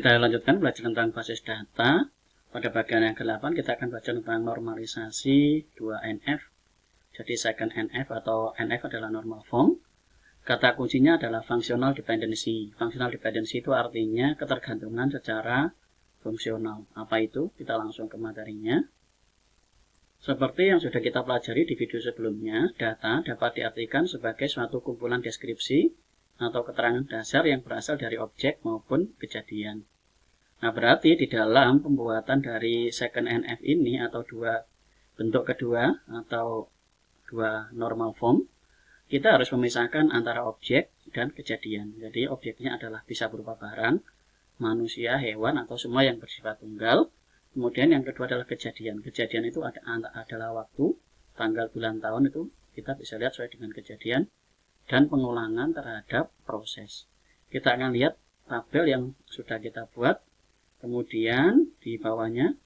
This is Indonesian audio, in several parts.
Kita lanjutkan belajar tentang basis data. Pada bagian yang ke-8 kita akan belajar tentang normalisasi 2NF. Jadi second NF atau NF adalah normal form. Kata kuncinya adalah functional dependency. Functional dependency itu artinya ketergantungan secara fungsional. Apa itu? Kita langsung ke materinya. Seperti yang sudah kita pelajari di video sebelumnya, data dapat diartikan sebagai suatu kumpulan deskripsi atau keterangan dasar yang berasal dari objek maupun kejadian. Nah, berarti di dalam pembuatan dari second NF ini atau dua bentuk kedua atau dua normal form, kita harus memisahkan antara objek dan kejadian. Jadi objeknya adalah bisa berupa barang, manusia, hewan, atau semua yang bersifat tunggal. Kemudian yang kedua adalah kejadian. Kejadian itu adalah waktu, tanggal, bulan, tahun, itu kita bisa lihat sesuai dengan kejadian. Dan pengulangan terhadap proses. Kita akan lihat tabel yang sudah kita buat. Kemudian di bawahnya,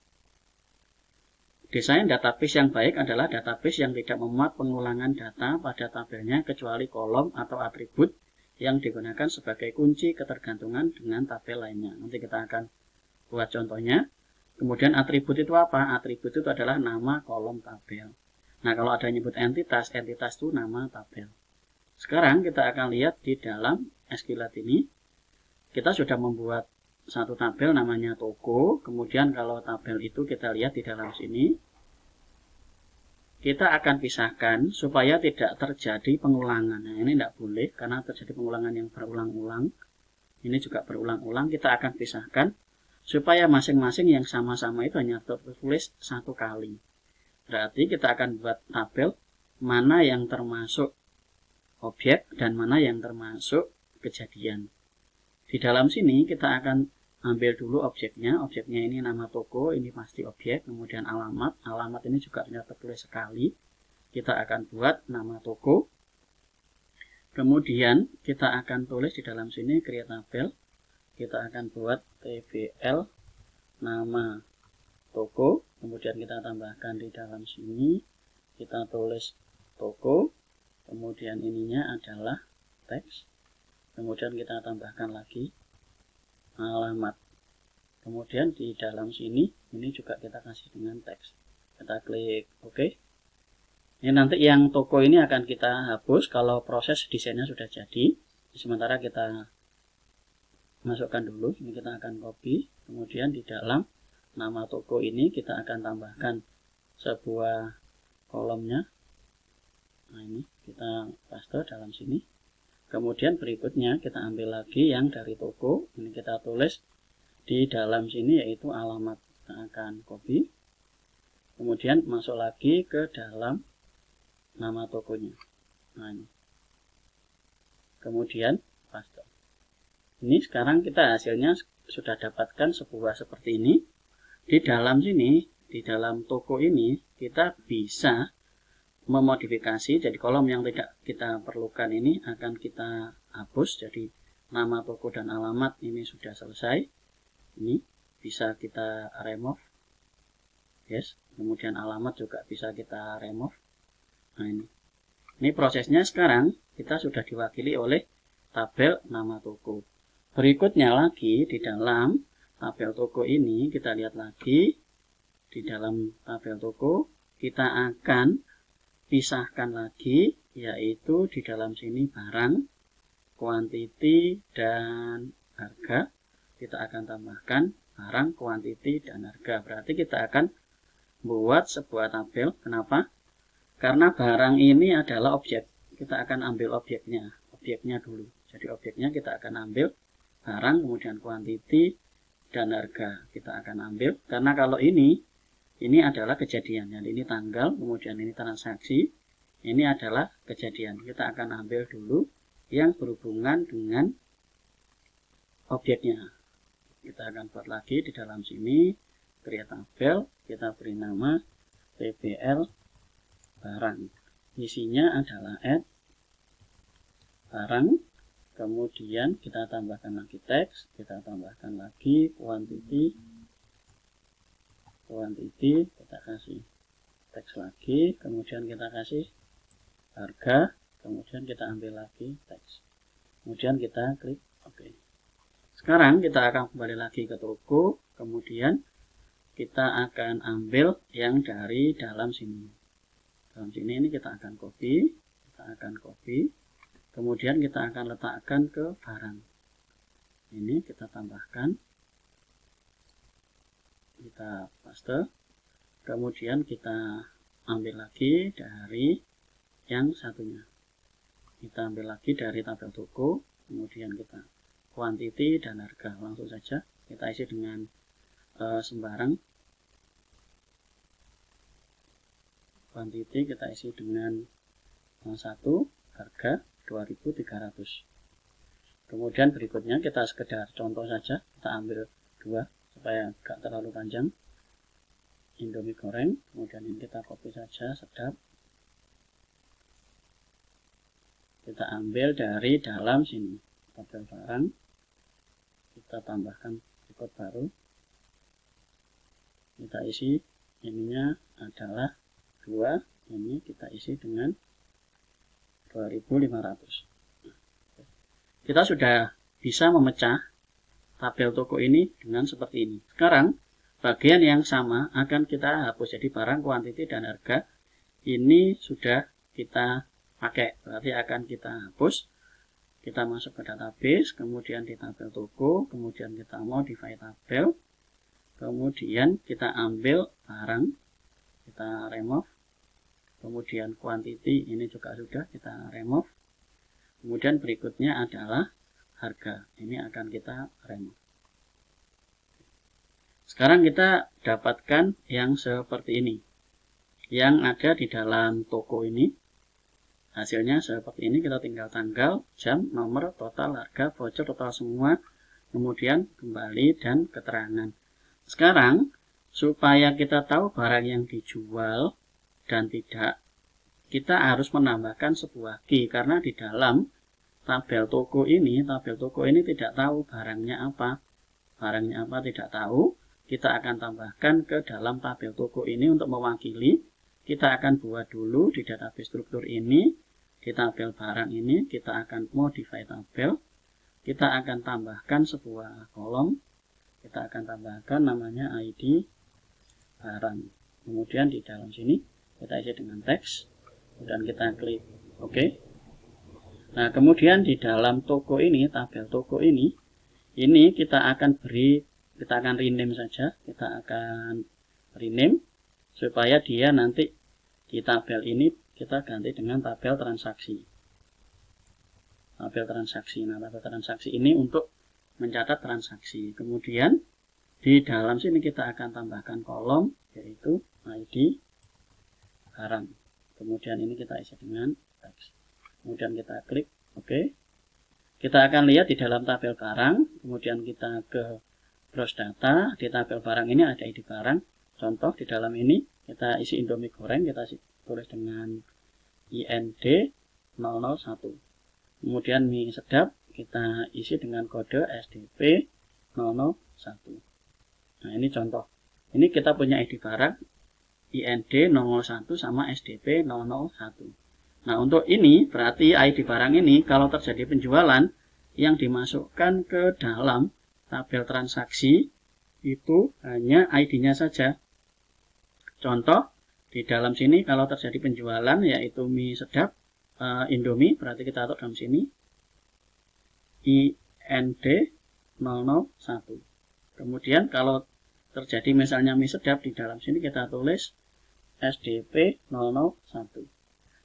desain database yang baik adalah database yang tidak memuat pengulangan data pada tabelnya kecuali kolom atau atribut yang digunakan sebagai kunci ketergantungan dengan tabel lainnya. Nanti kita akan buat contohnya. Kemudian atribut itu apa? Atribut itu adalah nama kolom tabel. Nah, kalau ada nyebut entitas, entitas itu nama tabel. Sekarang kita akan lihat di dalam SQLite ini, kita sudah membuat satu tabel namanya toko. Kemudian kalau tabel itu kita lihat di dalam sini, kita akan pisahkan supaya tidak terjadi pengulangan. Nah, ini tidak boleh karena terjadi pengulangan yang berulang-ulang. Ini juga berulang-ulang, kita akan pisahkan supaya masing-masing yang sama-sama itu hanya tertulis satu kali. Berarti kita akan buat tabel mana yang termasuk objek dan mana yang termasuk kejadian. Di dalam sini kita akan ambil dulu objeknya. Objeknya ini nama toko, ini pasti objek. Kemudian alamat. Alamat ini juga hanya tertulis sekali. Kita akan buat nama toko. Kemudian kita akan tulis di dalam sini create tabel. Kita akan buat tbl nama toko. Kemudian kita tambahkan di dalam sini. Kita tulis toko. Kemudian ininya adalah teks. Kemudian kita tambahkan lagi alamat. Kemudian di dalam sini, ini juga kita kasih dengan teks. Kita klik OK. Ini nanti yang toko ini akan kita hapus kalau proses desainnya sudah jadi. Sementara kita masukkan dulu. Ini kita akan copy. Kemudian di dalam nama toko ini kita akan tambahkan sebuah kolomnya. Nah, ini kita paste dalam sini. Kemudian berikutnya kita ambil lagi yang dari toko. Ini kita tulis di dalam sini yaitu alamat. Kita akan copy. Kemudian masuk lagi ke dalam nama tokonya. Nah, ini. Kemudian paste. Ini sekarang kita hasilnya sudah dapatkan sebuah seperti ini. Di dalam sini, di dalam toko ini kita bisa memodifikasi, jadi kolom yang tidak kita perlukan ini akan kita hapus. Jadi nama toko dan alamat ini sudah selesai. Ini bisa kita remove. Yes, kemudian alamat juga bisa kita remove. Nah, ini prosesnya sekarang kita sudah diwakili oleh tabel nama toko. Berikutnya lagi di dalam tabel toko ini kita lihat lagi di dalam tabel toko kita akan pisahkan lagi, yaitu di dalam sini barang, quantity, dan harga. Kita akan tambahkan barang, quantity, dan harga. Berarti kita akan buat sebuah tabel. Kenapa? Karena barang ini adalah objek. Kita akan ambil objeknya dulu. Jadi objeknya kita akan ambil barang, kemudian quantity, dan harga. Kita akan ambil, karena kalau ini adalah kejadian. Jadi ini tanggal, kemudian ini transaksi. Ini adalah kejadian. Kita akan ambil dulu yang berhubungan dengan objeknya. Kita akan buat lagi di dalam sini. Create tabel. Kita beri nama tbl barang. Isinya adalah add barang. Kemudian kita tambahkan lagi teks. Kita tambahkan lagi quantity, kita kasih teks lagi, kemudian kita kasih harga, kemudian kita ambil lagi teks, kemudian kita klik OK. Sekarang kita akan kembali lagi ke toko, kemudian kita akan ambil yang dari dalam sini. Dalam sini ini kita akan copy, kemudian kita akan letakkan ke barang. Ini kita tambahkan, kita paste, kemudian kita ambil lagi dari yang satunya. Kita ambil lagi dari tabel toko, kemudian kita quantity dan harga. Langsung saja kita isi dengan sembarang. Quantity kita isi dengan 1, harga 2.300. Kemudian berikutnya kita sekedar contoh saja, kita ambil 2 supaya gak terlalu panjang. Indomie goreng, kemudian ini kita copy saja, sedap. Kita ambil dari dalam sini, tabel barang, kita tambahkan berikut baru, kita isi ininya adalah 2, ini kita isi dengan 2.500. Kita sudah bisa memecah tabel toko ini dengan seperti ini. Sekarang bagian yang sama akan kita hapus, jadi barang, kuantiti, dan harga ini sudah kita pakai, berarti akan kita hapus. Kita masuk ke database, kemudian di tabel toko, kemudian kita modify tabel, kemudian kita ambil barang, kita remove, kemudian quantity ini juga sudah kita remove, kemudian berikutnya adalah harga, ini akan kita remove. Sekarang kita dapatkan yang seperti ini, yang ada di dalam toko ini. Hasilnya seperti ini, kita tinggal tanggal, jam, nomor, total, harga, voucher, total semua, kemudian kembali dan keterangan. Sekarang supaya kita tahu barang yang dijual dan tidak, kita harus menambahkan sebuah key, karena di dalam tabel toko ini tidak tahu barangnya apa. Barangnya apa tidak tahu, kita akan tambahkan ke dalam tabel toko ini untuk mewakili. Kita akan buat dulu di database struktur ini, di tabel barang ini, kita akan modify tabel, kita akan tambahkan sebuah kolom, kita akan tambahkan namanya ID barang. Kemudian di dalam sini kita isi dengan teks, kemudian kita klik OK. Nah, kemudian di dalam toko ini, tabel toko ini kita akan rename saja, kita akan rename supaya dia nanti di tabel ini kita ganti dengan tabel transaksi. Tabel transaksi. Nah, tabel transaksi ini untuk mencatat transaksi. Kemudian di dalam sini kita akan tambahkan kolom, yaitu ID barang. Kemudian ini kita isi dengan teks. Kemudian kita klik OK. Kita akan lihat di dalam tabel barang, kemudian kita ke browse data. Di tabel barang ini ada ID barang. Contoh di dalam ini kita isi Indomie goreng, kita tulis dengan IND 001. Kemudian mie sedap kita isi dengan kode SDP 001. Nah, ini contoh. Ini kita punya ID barang IND 001 sama SDP 001. Nah, untuk ini berarti ID barang ini kalau terjadi penjualan yang dimasukkan ke dalam tabel transaksi itu hanya ID-nya saja. Contoh, di dalam sini kalau terjadi penjualan yaitu mie sedap Indomie, berarti kita atur dalam sini IND 001. Kemudian kalau terjadi misalnya mie sedap, di dalam sini kita tulis SDP 001.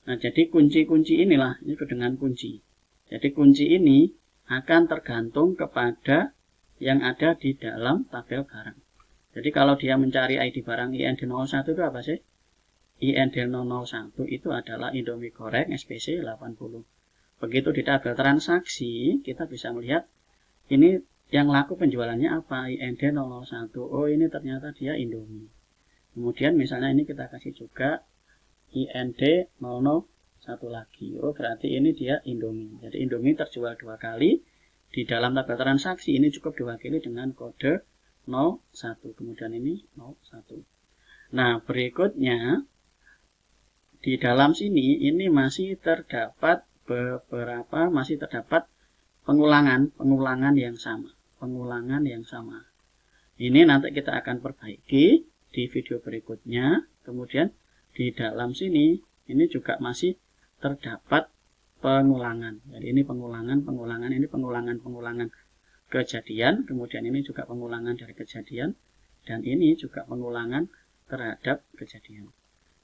Nah, jadi kunci-kunci inilah, ini dengan kunci. Jadi kunci ini akan tergantung kepada yang ada di dalam tabel barang. Jadi kalau dia mencari ID barang IND 01 itu apa sih? IND 001 itu adalah Indomie goreng SPC 80. Begitu di tabel transaksi, kita bisa melihat ini yang laku penjualannya apa? IND 001. Oh, ini ternyata dia Indomie. Kemudian misalnya ini kita kasih juga IND 001 lagi. Oh, berarti ini dia Indomie. Jadi Indomie terjual 2 kali. Di dalam tabel transaksi ini cukup diwakili dengan kode 01. Kemudian ini 01. Nah, berikutnya di dalam sini ini masih terdapat pengulangan yang sama. pengulangan yang sama. Ini nanti kita akan perbaiki di video berikutnya. Kemudian di dalam sini ini juga masih terdapat pengulangan. Jadi ini pengulangan, ini pengulangan kejadian, kemudian ini juga pengulangan dari kejadian, dan ini juga pengulangan terhadap kejadian.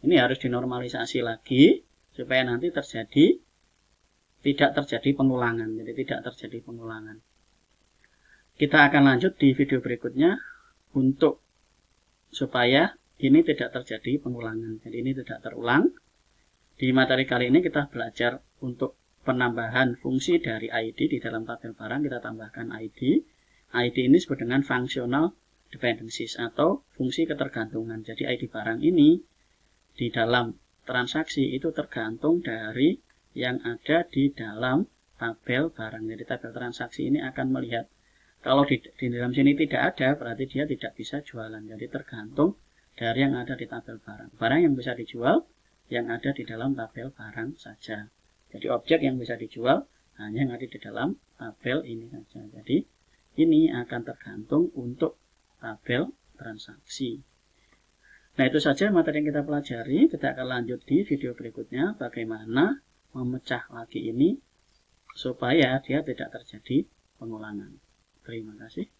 Ini harus dinormalisasi lagi supaya nanti tidak terjadi pengulangan. Jadi tidak terjadi pengulangan. Kita akan lanjut di video berikutnya untuk supaya ini tidak terjadi pengulangan. Jadi ini tidak terulang. Di materi kali ini kita belajar untuk penambahan fungsi dari ID di dalam tabel barang. Kita tambahkan ID. ID ini disebut dengan functional dependencies atau fungsi ketergantungan. Jadi ID barang ini di dalam transaksi itu tergantung dari yang ada di dalam tabel barang. Jadi tabel transaksi ini akan melihat kalau di dalam sini tidak ada, berarti dia tidak bisa jualan. Jadi tergantung dari yang ada di tabel barang. Barang yang bisa dijual yang ada di dalam tabel barang saja. Jadi objek yang bisa dijual hanya yang ada di dalam tabel ini saja. Jadi ini akan tergantung untuk tabel transaksi. Nah, itu saja materi yang kita pelajari. Kita akan lanjut di video berikutnya bagaimana memecah lagi ini supaya dia tidak terjadi pengulangan. Terima kasih.